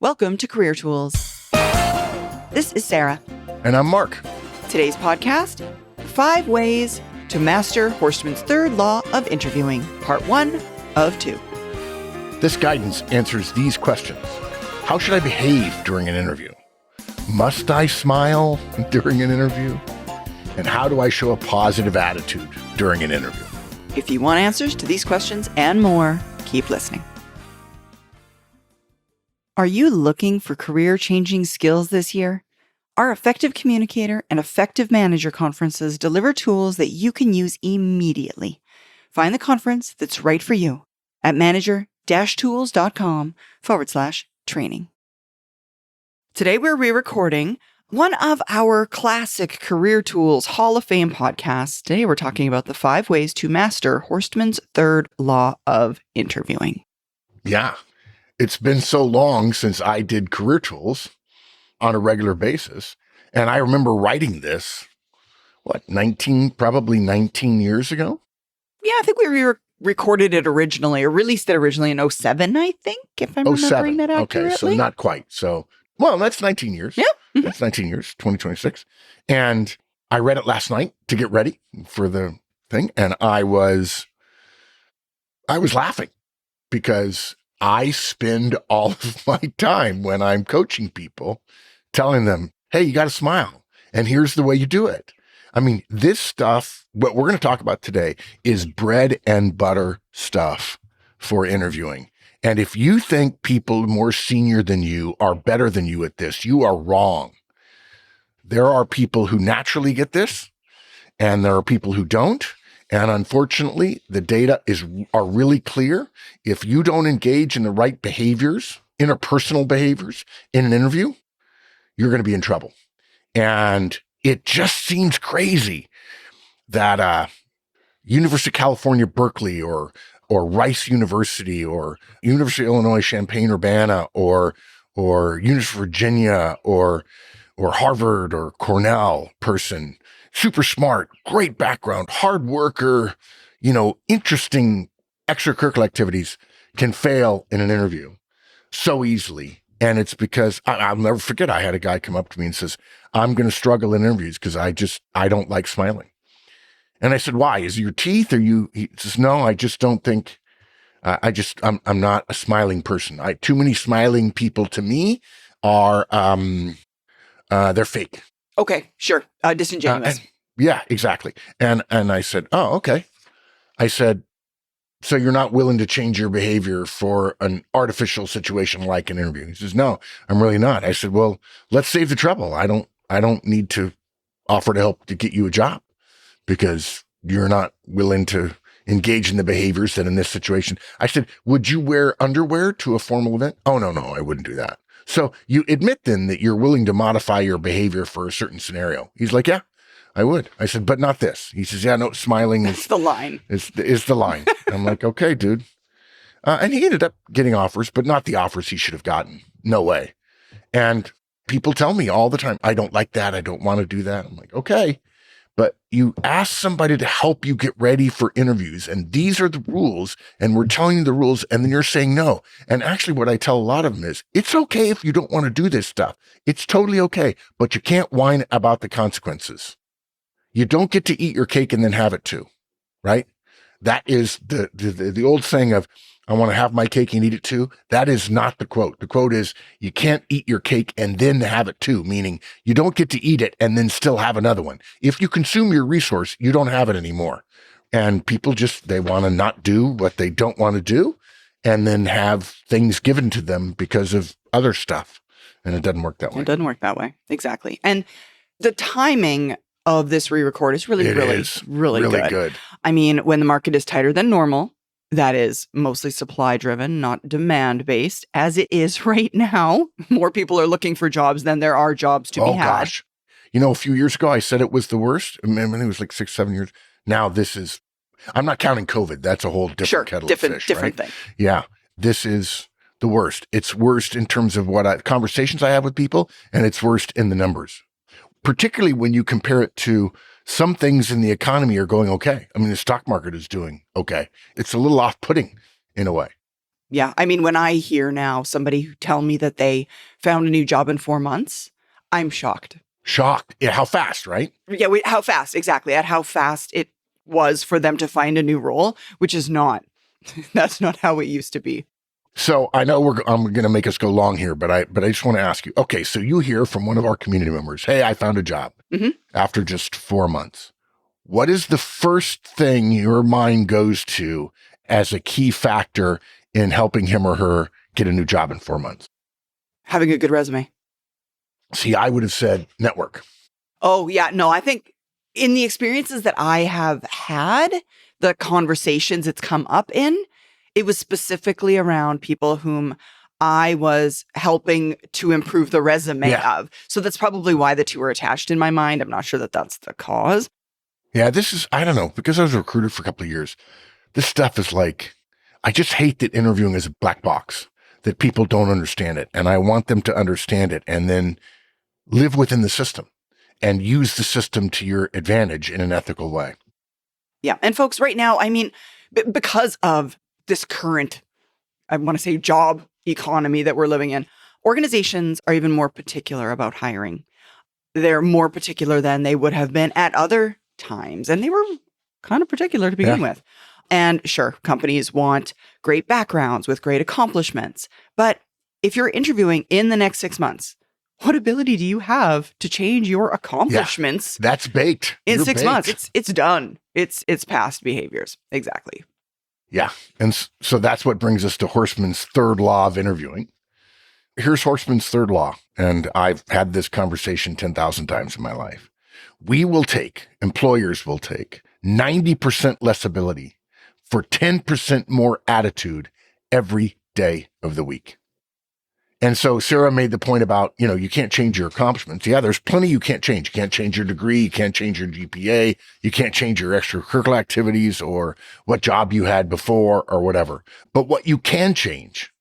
Welcome to Career Tools. This is Sarah. And I'm Mark. Today's podcast, 5 Ways to Master Horstman's Third Law of Interviewing, Part 1 of 2. This guidance answers these questions. How should I behave during an interview? Must I smile during an interview? And how do I show a positive attitude during an interview? If you want answers to these questions and more, keep listening. Are you looking for career-changing skills this year? Our Effective Communicator and Effective Manager conferences deliver tools that you can use immediately. Find the conference that's right for you at manager-tools.com/training. Today we're re-recording one of our classic Career Tools Hall of Fame podcasts. Today we're talking about the 5 ways to master Horstman's third law of interviewing. Yeah. It's been so long since I did Career Tools on a regular basis. And I remember writing this, probably 19 years ago? Yeah, I think we recorded it originally, or released it originally in 2007, I think, if I'm remembering that accurately. Okay, so not quite. So, well, that's 19 years. Yeah. Mm-hmm. That's 19 years, 2026. And I read it last night to get ready for the thing. And I was laughing because I spend all of my time when I'm coaching people telling them, hey, you got to smile. And here's the way you do it. I mean, this stuff, what we're going to talk about today is bread and butter stuff for interviewing. And if you think people more senior than you are better than you at this, you are wrong. There are people who naturally get this, and there are people who don't. And unfortunately, the data are really clear. If you don't engage in the right behaviors, interpersonal behaviors in an interview, you're going to be in trouble. And it just seems crazy that University of California, Berkeley, or Rice University, or University of Illinois, Champaign-Urbana, or University of Virginia, or Harvard or Cornell person, super smart, great background, hard worker, interesting extracurricular activities, can fail in an interview so easily. And it's because I'll never forget, I had a guy come up to me and says, I'm going to struggle in interviews because I don't like smiling. And I said, why? Is it your teeth? He says, no, I just don't think, I'm not a smiling person. Too many smiling people to me are, they're fake. Okay, sure. Disingenuous. Yeah, exactly. And I said, oh, okay. I said, so you're not willing to change your behavior for an artificial situation like an interview? He says, no, I'm really not. I said, well, let's save the trouble. I don't need to offer to help to get you a job because you're not willing to engage in the behaviors that in this situation. I said, would you wear underwear to a formal event? Oh, no, I wouldn't do that. So you admit then that you're willing to modify your behavior for a certain scenario. He's like, yeah, I would. I said, but not this. He says, yeah, no, smiling is the line. Is the line. I'm like, okay, dude. And he ended up getting offers, but not the offers he should have gotten. No way. And people tell me all the time, I don't like that. I don't want to do that. I'm like, okay. But you ask somebody to help you get ready for interviews, and these are the rules, and we're telling you the rules, and then you're saying no. And actually what I tell a lot of them is, it's okay if you don't want to do this stuff. It's totally okay, but you can't whine about the consequences. You don't get to eat your cake and then have it too, right? That is the old saying of, I want to have my cake and eat it too. That is not the quote. The quote is, you can't eat your cake and then have it too, meaning you don't get to eat it and then still have another one. If you consume your resource, you don't have it anymore. And people they want to not do what they don't want to do and then have things given to them because of other stuff. And it doesn't work that way. It doesn't work that way. Exactly. And the timing of this re-record is really good. I mean, when the market is tighter than normal, that is mostly supply driven, not demand based, as it is right now. More people are looking for jobs than there are jobs to be had. Oh gosh. A few years ago, I said it was the worst. I mean, it was like 6-7 years. Now I'm not counting COVID. That's a whole different kettle of fish. Different right? thing. Yeah. This is the worst. It's worst in terms of conversations I have with people, and it's worst in the numbers. Particularly when you compare it to some things in the economy are going okay. I mean, the stock market is doing okay. It's a little off-putting in a way. Yeah. I mean, when I hear now somebody tell me that they found a new job in 4 months, I'm shocked. Shocked. Yeah. How fast, right? Yeah. How fast? Exactly. At how fast it was for them to find a new role, which is not, that's not how it used to be. So I know I'm going to make us go long here, but I just want to ask you. Okay, so you hear from one of our community members, "Hey, I found a job after just 4 months." What is the first thing your mind goes to as a key factor in helping him or her get a new job in 4 months? Having a good resume. See, I would have said network. Oh, yeah. No, I think in the experiences that I have had, the conversations it's come up in, it was specifically around people whom I was helping to improve the resume of. So that's probably why the two are attached in my mind. I'm not sure that that's the cause. Yeah, I don't know, because I was a recruiter for a couple of years. This stuff is like, I just hate that interviewing is a black box, that people don't understand it. And I want them to understand it and then live within the system and use the system to your advantage in an ethical way. Yeah. And folks, right now, I mean, because of this current, I want to say, job economy that we're living in, organizations are even more particular about hiring. They're more particular than they would have been at other times. And they were kind of particular to begin with. And sure, companies want great backgrounds with great accomplishments. But if you're interviewing in the next 6 months, what ability do you have to change your accomplishments? That's baked. In 6 months, it's done. It's past behaviors. Exactly. Yeah. And so that's what brings us to Horstman's third law of interviewing. Here's Horstman's third law. And I've had this conversation 10,000 times in my life. Employers will take 90% less ability for 10% more attitude every day of the week. And so Sarah made the point about, you can't change your accomplishments. Yeah, there's plenty you can't change. You can't change your degree. You can't change your GPA. You can't change your extracurricular activities or what job you had before or whatever. But what you can change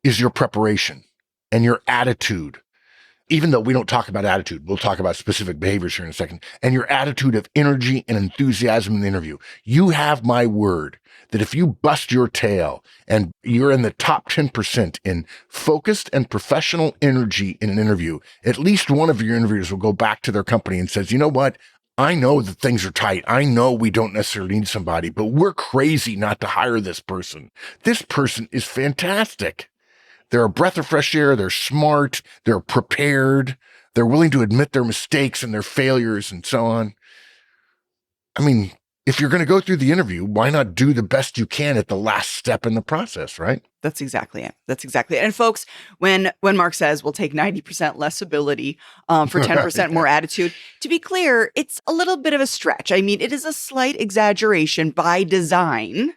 is your preparation and your attitude. Even though we don't talk about attitude, we'll talk about specific behaviors here in a second, and your attitude of energy and enthusiasm in the interview. You have my word that if you bust your tail and you're in the top 10% in focused and professional energy in an interview, at least one of your interviewers will go back to their company and says, "You know what? I know that things are tight. I know we don't necessarily need somebody, but we're crazy not to hire this person. This person is fantastic. They're a breath of fresh air. They're smart. They're prepared. They're willing to admit their mistakes and their failures and so on." I mean, if you're going to go through the interview, why not do the best you can at the last step in the process, right? That's exactly it. That's exactly it. And folks, when Mark says we'll take 90% less ability for 10% more attitude, to be clear, it's a little bit of a stretch. I mean, it is a slight exaggeration by design.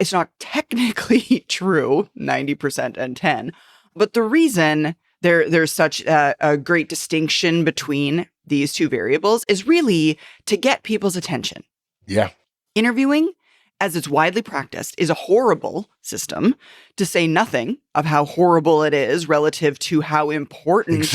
It's not technically true, 90% and 10. But the reason there's such a great distinction between these two variables is really to get people's attention. Yeah. Interviewing, as it's widely practiced, is a horrible system, to say nothing of how horrible it is relative to how important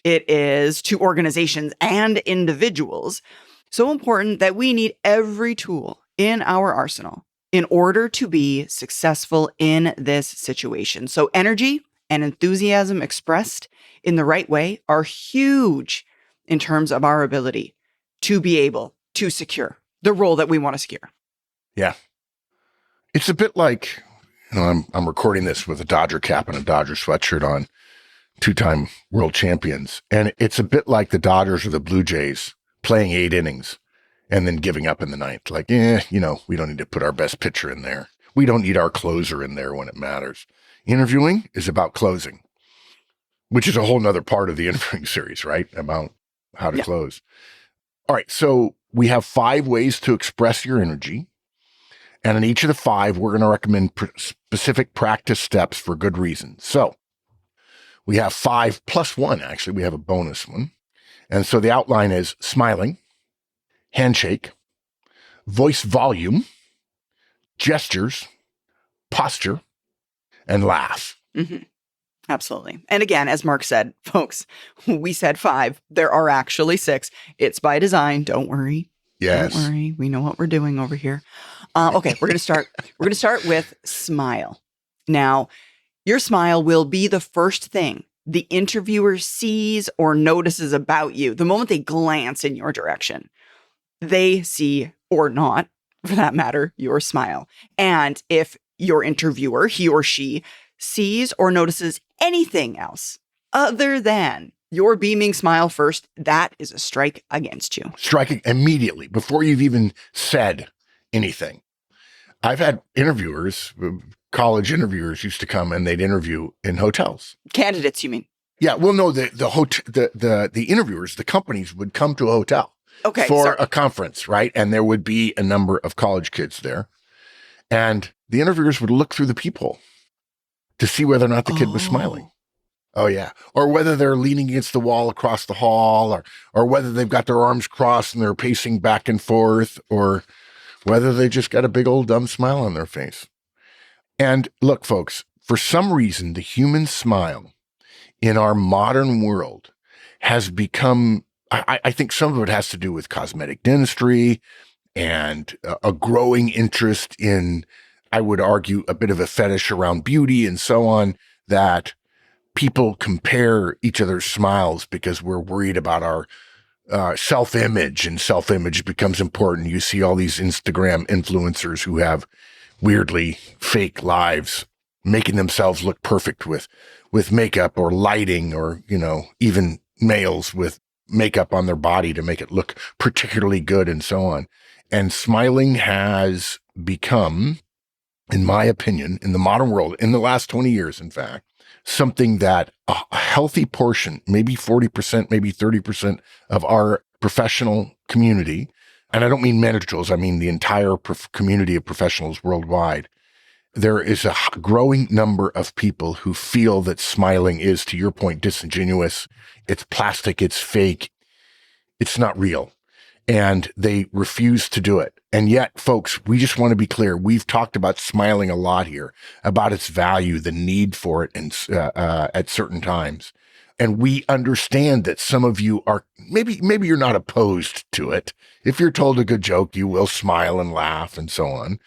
it is to organizations and individuals. So important that we need every tool in our arsenal in order to be successful in this situation. So energy and enthusiasm expressed in the right way are huge in terms of our ability to be able to secure the role that we want to secure. Yeah. It's a bit like, I'm recording this with a Dodger cap and a Dodger sweatshirt on, 2-time world champions. And it's a bit like the Dodgers or the Blue Jays playing 8 innings and then giving up in the 9th. Like, we don't need to put our best pitcher in there. We don't need our closer in there when it matters. Interviewing is about closing, which is a whole nother part of the interviewing series, right? About how to close. All right. So we have 5 ways to express your energy. And in each of the 5, we're going to recommend specific practice steps for good reasons. So we have 5 plus 1, actually. We have a bonus one. And so the outline is smiling, handshake, voice volume, gestures, posture, and laugh. Mm-hmm. Absolutely. And again, as Mark said, folks, we said 5. There are actually 6. It's by design. Don't worry. Yes. Don't worry. We know what we're doing over here. Okay, we're going to start. We're going to start with smile. Now, your smile will be the first thing the interviewer sees or notices about you the moment they glance in your direction. They see, or not, for that matter, your smile. And if your interviewer, he or she, sees or notices anything else other than your beaming smile first, that is a strike against you. Striking immediately before you've even said anything. I've had interviewers, college interviewers used to come and they'd interview in hotels. Candidates, you mean? Yeah. Well, no, the interviewers, the companies would come to a hotel for a conference, right? And there would be a number of college kids there. And the interviewers would look through the peephole to see whether or not the kid was smiling. Oh, yeah. Or whether they're leaning against the wall across the hall, or whether they've got their arms crossed and they're pacing back and forth, or whether they just got a big old dumb smile on their face. And look, folks, for some reason, the human smile in our modern world has become, I think some of it has to do with cosmetic dentistry and a growing interest in, I would argue, a bit of a fetish around beauty and so on, that people compare each other's smiles because we're worried about our self-image, and self-image becomes important. You see all these Instagram influencers who have weirdly fake lives, making themselves look perfect with makeup or lighting, or, even males with makeup on their body to make it look particularly good and so on. And smiling has become, in my opinion, in the modern world, in the last 20 years, in fact, something that a healthy portion, maybe 40%, maybe 30% of our professional community, and I don't mean managers, I mean the entire community of professionals worldwide, there is a growing number of people who feel that smiling is, to your point, disingenuous. It's plastic, it's fake, it's not real. And they refuse to do it. And yet, folks, we just want to be clear. We've talked about smiling a lot here, about its value, the need for it, and at certain times. And we understand that some of you are, maybe you're not opposed to it. If you're told a good joke, you will smile and laugh and so on.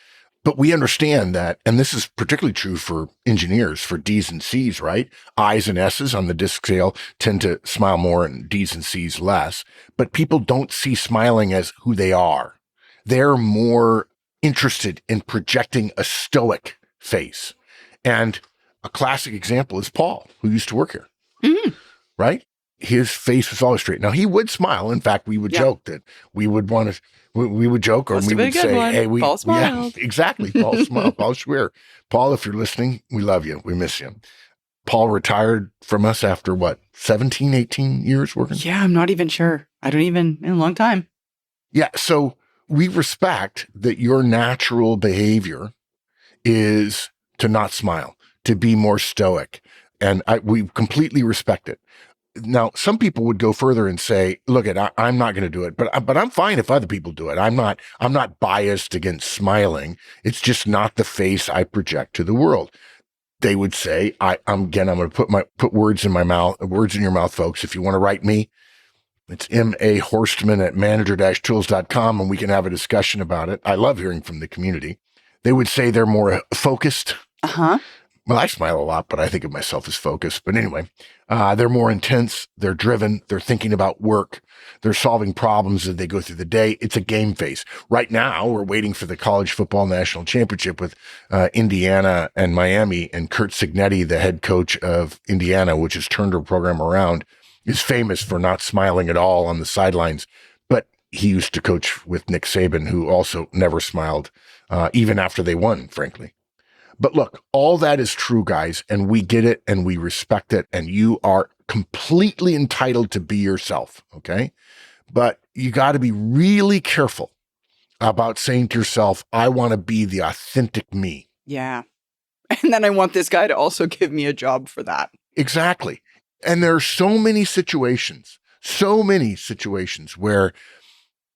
But we understand that, and this is particularly true for engineers, for D's and C's, right? I's and S's on the DISC scale tend to smile more and D's and C's less. But people don't see smiling as who they are. They're more interested in projecting a stoic face. And a classic example is Paul, who used to work here, right? His face was always straight. Now, he would smile. In fact, we would joke that we would want to, we would joke, or we would say, hey, Paul smiled. Yeah, exactly. Paul smiled. Paul Schwer. Paul, if you're listening, we love you. We miss you. Paul retired from us after 17, 18 years working? Yeah, I'm not even sure. In a long time. Yeah. So we respect that your natural behavior is to not smile, to be more stoic. And we completely respect it. Now, some people would go further and say, look, I'm not going to do it, but I'm fine if other people do it. I'm not biased against smiling. It's just not the face I project to the world. They would say, I'm going to put words in your mouth, folks. If you want to write me, it's mahorstman@manager-tools.com, and we can have a discussion about it. I love hearing from the community. They would say they're more focused. Well, I smile a lot, but I think of myself as focused. But anyway, they're more intense. They're driven. They're thinking about work. They're solving problems as they go through the day. It's a game face. Right now, we're waiting for the college football national championship with Indiana and Miami. And Kurt Cignetti, the head coach of Indiana, which has turned their program around, is famous for not smiling at all on the sidelines. But he used to coach with Nick Saban, who also never smiled, even after they won, frankly. But look, all that is true, guys, and we get it and we respect it, and you are completely entitled to be yourself, okay? But you got to be really careful about saying to yourself, I want to be the authentic me. Yeah. And then I want this guy to also give me a job for that. Exactly. And there are so many situations where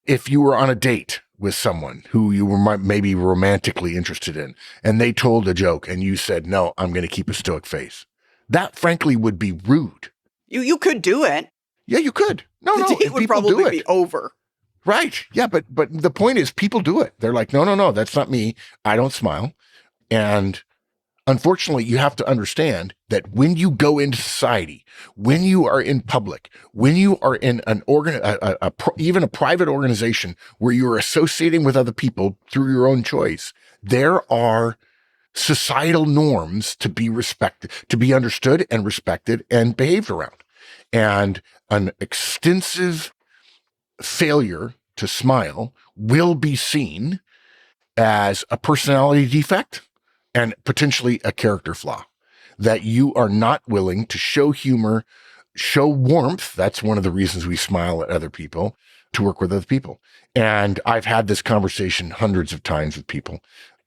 if you were on a date with someone who you were maybe romantically interested in, and they told a joke and you said, no, I'm going to keep a stoic face. That frankly would be rude. You could do it. Yeah, you could. The date would probably be over. Right. Yeah. But the point is people do it. They're like, no, that's not me. I don't smile. And Unfortunately, you have to understand that when you go into society, when you are in public, when you are in an even a private organization where you're associating with other people through your own choice, there are societal norms to be respected, to be understood and respected and behaved around. And an extensive failure to smile will be seen as a personality defect and potentially a character flaw, that you are not willing to show humor, show warmth. That's one of the reasons we smile at other people, to work with other people. And I've had this conversation hundreds of times with people,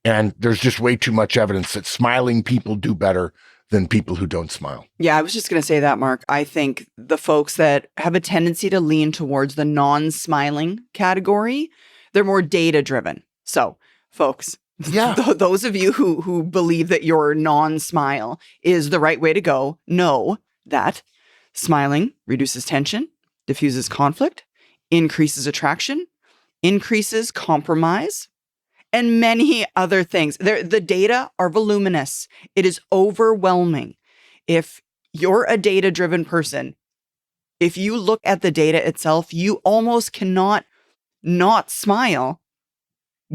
and there's just way too much evidence that smiling people do better than people who don't smile. Yeah, I was just going to say that, Mark. I think the folks that have a tendency to lean towards the non-smiling category, they're more data-driven. So, folks, those of you who believe that your non-smile is the right way to go, know that smiling reduces tension, diffuses conflict, increases attraction, increases compromise, and many other things. The data are voluminous. It is overwhelming. If you're a data-driven person, if you look at the data itself, you almost cannot not smile,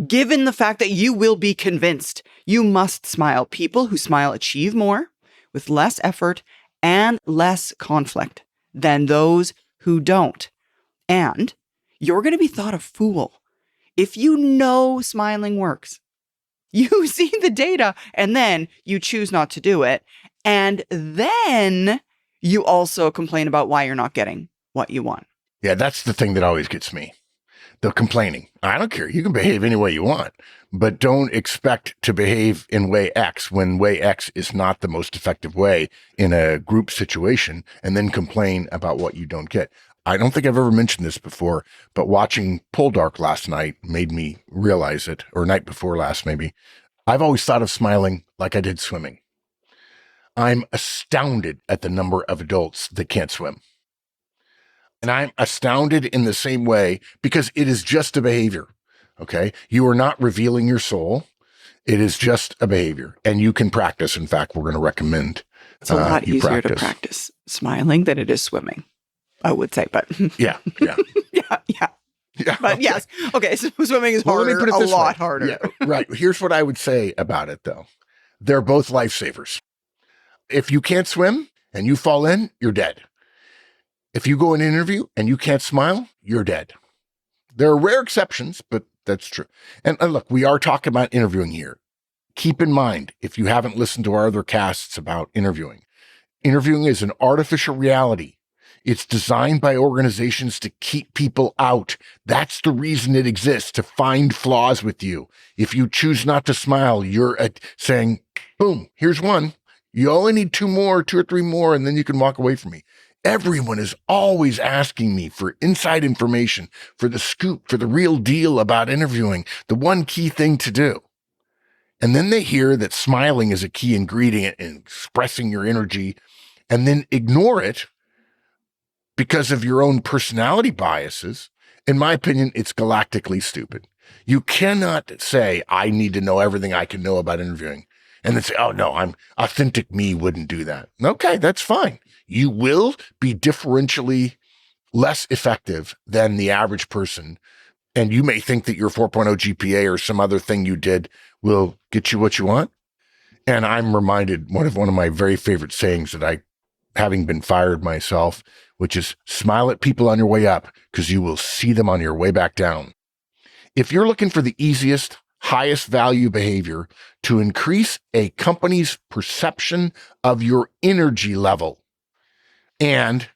given the fact that you will be convinced. You must smile. People who smile achieve more with less effort and less conflict than those who don't. And you're going to be thought a fool if you know smiling works. You see the data and then you choose not to do it. And then you also complain about why you're not getting what you want. Yeah, that's the thing that always gets me. The complaining. I don't care. You can behave any way you want, but don't expect to behave in way X when way X is not the most effective way in a group situation, and then complain about what you don't get. I don't think I've ever mentioned this before, but watching Poldark last night made me realize it, or night before last maybe. I've always thought of smiling like I did swimming. I'm astounded at the number of adults that can't swim. And I'm astounded in the same way because it is just a behavior. Okay. You are not revealing your soul. It is just a behavior, and you can practice. In fact, we're going to recommend it's a lot easier to practice smiling than it is swimming, I would say, but yeah. But yes. Okay. So swimming is harder, a lot harder. Yeah, right. Here's what I would say about it though. They're both lifesavers. If you can't swim and you fall in, you're dead. If you go in an interview and you can't smile, you're dead. There are rare exceptions, but that's true. And look, we are talking about interviewing here. Keep in mind, if you haven't listened to our other casts about interviewing is an artificial reality. It's designed by organizations to keep people out. That's the reason it exists, to find flaws with you. If you choose not to smile, you're saying, boom, here's one. You only need 2 or 3 more, and then you can walk away from me. Everyone is always asking me for inside information, for the scoop, for the real deal about interviewing, the one key thing to do. And then they hear that smiling is a key ingredient in expressing your energy, and then ignore it because of your own personality biases. In my opinion, it's galactically stupid. You cannot say, I need to know everything I can know about interviewing, and then say, oh no, I'm authentic me wouldn't do that. Okay, that's fine. You will be differentially less effective than the average person. And you may think that your 4.0 GPA or some other thing you did will get you what you want. And I'm reminded one of my very favorite sayings that I, having been fired myself, which is smile at people on your way up because you will see them on your way back down. If you're looking for the easiest, highest value behavior to increase a company's perception of your energy level, and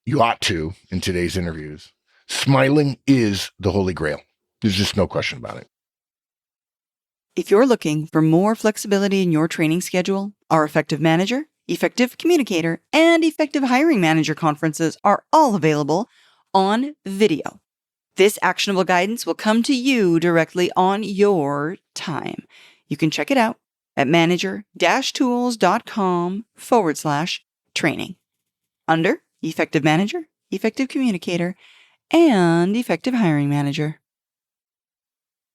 you ought to in today's interviews, smiling is the holy grail. There's just no question about it. If you're looking for more flexibility in your training schedule, our Effective Manager, Effective Communicator, and Effective Hiring Manager conferences are all available on video. This actionable guidance will come to you directly on your time. You can check it out at manager-tools.com/training. Under Effective Manager, Effective Communicator, and Effective Hiring Manager.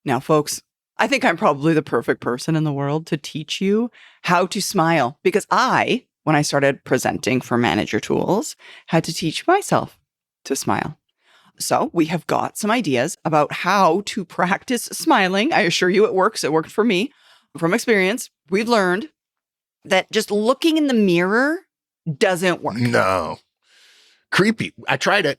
Now, folks, I think I'm probably the perfect person in the world to teach you how to smile because when I started presenting for Manager Tools, had to teach myself to smile. So we have got some ideas about how to practice smiling. I assure you it works. It worked for me. From experience, we've learned that just looking in the mirror doesn't work. No. Creepy. I tried it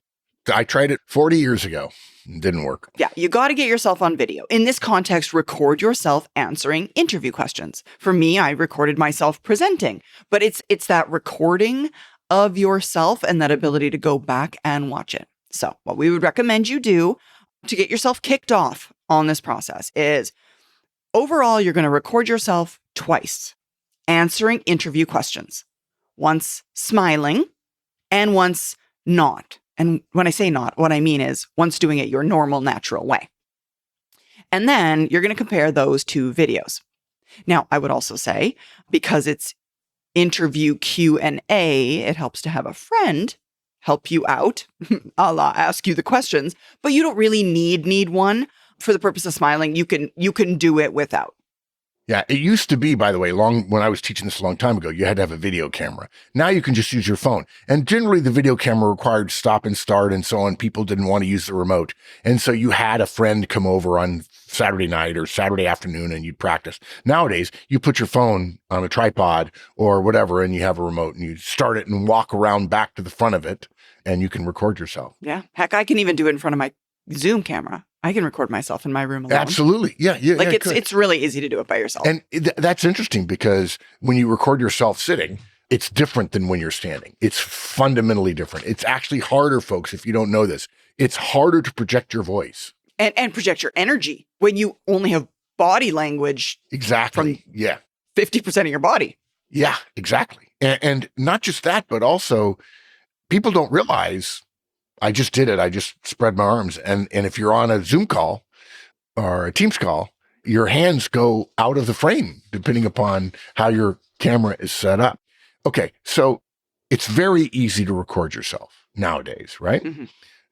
40 years ago. It didn't work. Yeah, you got to get yourself on video. In this context, record yourself answering interview questions. For me, I recorded myself presenting, but it's that recording of yourself and that ability to go back and watch it. So what we would recommend you do to get yourself kicked off on this process is overall, you're going to record yourself twice answering interview questions, once smiling and once not. And when I say not, what I mean is once doing it your normal, natural way. And then you're going to compare those two videos. Now, I would also say, because it's interview Q&A, it helps to have a friend help you out, a la ask you the questions, but you don't really need one for the purpose of smiling. You can do it without. Yeah, it used to be, by the way, when I was teaching this a long time ago, you had to have a video camera. Now you can just use your phone. And generally the video camera required stop and start and so on. People didn't want to use the remote. And so you had a friend come over on Saturday night or Saturday afternoon and you'd practice. Nowadays, you put your phone on a tripod or whatever and you have a remote and you start it and walk around back to the front of it and you can record yourself. Yeah. Heck, I can even do it in front of my Zoom camera. I can record myself in my room alone. Absolutely. Yeah. Like it's really easy to do it by yourself. And that's interesting because when you record yourself sitting, it's different than when you're standing. It's fundamentally different. It's actually harder, folks, if you don't know this. It's harder to project your voice. And project your energy when you only have body language. Exactly. From yeah. 50% of your body. Yeah, exactly. And not just that, but also people don't realize I just did it. I just spread my arms. And if you're on a Zoom call or a Teams call, your hands go out of the frame, depending upon how your camera is set up. Okay. So it's very easy to record yourself nowadays, right? Mm-hmm.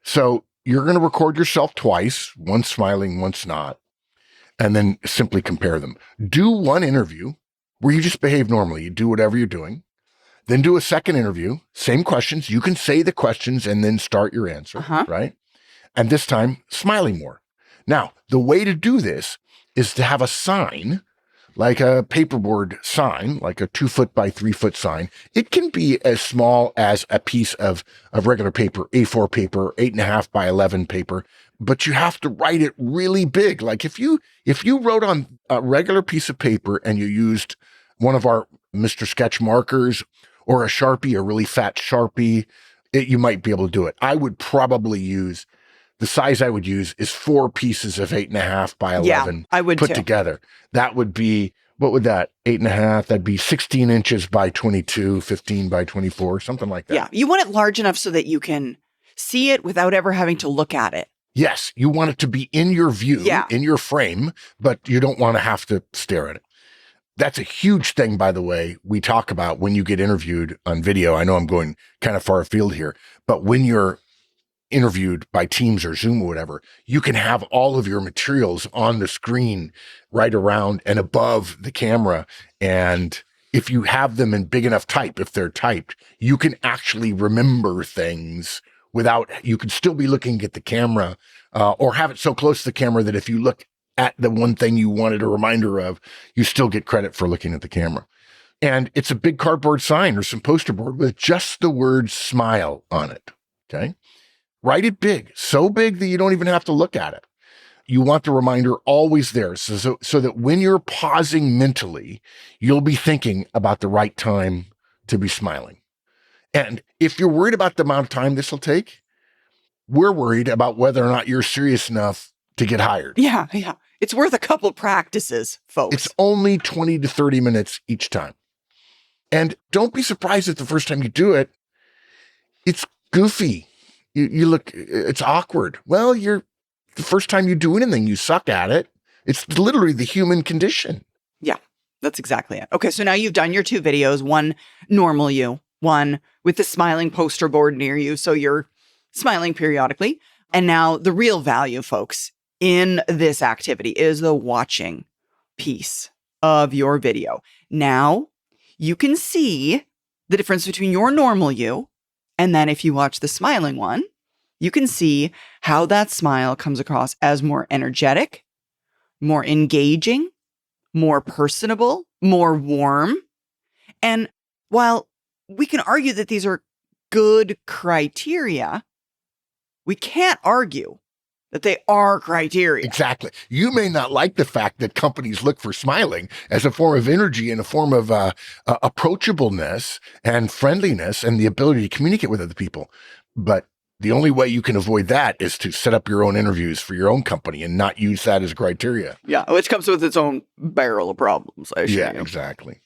So you're going to record yourself twice, once smiling, once not, and then simply compare them. Do one interview where you just behave normally. You do whatever you're doing. Then do a second interview, same questions. You can say the questions and then start your answer, right? And this time, smiling more. Now, the way to do this is to have a sign, like a paperboard sign, like a 2-foot by 3-foot sign. It can be as small as a piece of regular paper, A4 paper, 8.5 by 11 paper, but you have to write it really big. Like if you wrote on a regular piece of paper and you used one of our Mr. Sketch markers or a Sharpie, a really fat Sharpie, you might be able to do it. I would probably use, the size I would use is 4 pieces of 8.5 by 11 I would put together. That would be, what would that, 8.5, that'd be 16 inches by 22, 15 by 24, something like that. Yeah, you want it large enough so that you can see it without ever having to look at it. Yes, you want it to be in your view, in your frame, but you don't want to have to stare at it. That's a huge thing, by the way, we talk about when you get interviewed on video. I know I'm going kind of far afield here, but when you're interviewed by Teams or Zoom or whatever, you can have all of your materials on the screen right around and above the camera. And if you have them in big enough type, if they're typed, you can actually remember things you could still be looking at the camera or have it so close to the camera that if you look at the one thing you wanted a reminder of, you still get credit for looking at the camera. And it's a big cardboard sign or some poster board with just the word smile on it. Okay. Write it big, so big that you don't even have to look at it. You want the reminder always there so that when you're pausing mentally, you'll be thinking about the right time to be smiling. And if you're worried about the amount of time this will take, we're worried about whether or not you're serious enough to get hired. Yeah. It's worth a couple practices, folks. It's only 20 to 30 minutes each time. And don't be surprised if the first time you do it, it's goofy. You look, it's awkward. Well, the first time you do anything, you suck at it. It's literally the human condition. Yeah, that's exactly it. Okay, so now you've done your 2 videos, one normal you, one with the smiling poster board near you, so you're smiling periodically. And now the real value, folks, in this activity is the watching piece of your video. Now, you can see the difference between your normal you, and then if you watch the smiling one, you can see how that smile comes across as more energetic, more engaging, more personable, more warm. And while we can argue that these are good criteria, we can't argue that they are criteria. Exactly. You may not like the fact that companies look for smiling as a form of energy and a form of approachableness and friendliness and the ability to communicate with other people. But the only way you can avoid that is to set up your own interviews for your own company and not use that as criteria. Yeah, which comes with its own barrel of problems, I assure you. Exactly.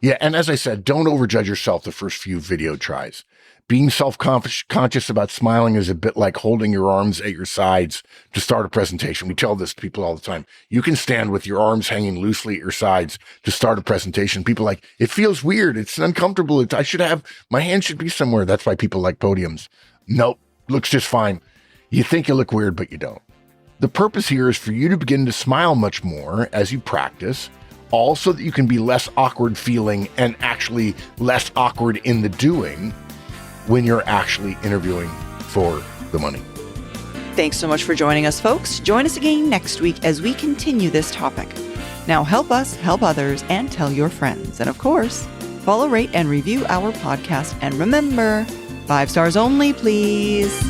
Yeah, and as I said, don't overjudge yourself the first few video tries. Being self-conscious about smiling is a bit like holding your arms at your sides to start a presentation. We tell this to people all the time. You can stand with your arms hanging loosely at your sides to start a presentation. People are like, it feels weird. It's uncomfortable. My hand should be somewhere. That's why people like podiums. Nope, looks just fine. You think you look weird, but you don't. The purpose here is for you to begin to smile much more as you practice, all so that you can be less awkward feeling and actually less awkward in the doing when you're actually interviewing for the money. Thanks so much for joining us, folks. Join us again next week as we continue this topic. Now help us, help others, and tell your friends. And of course, follow, rate, and review our podcast. And remember, 5 stars only, please.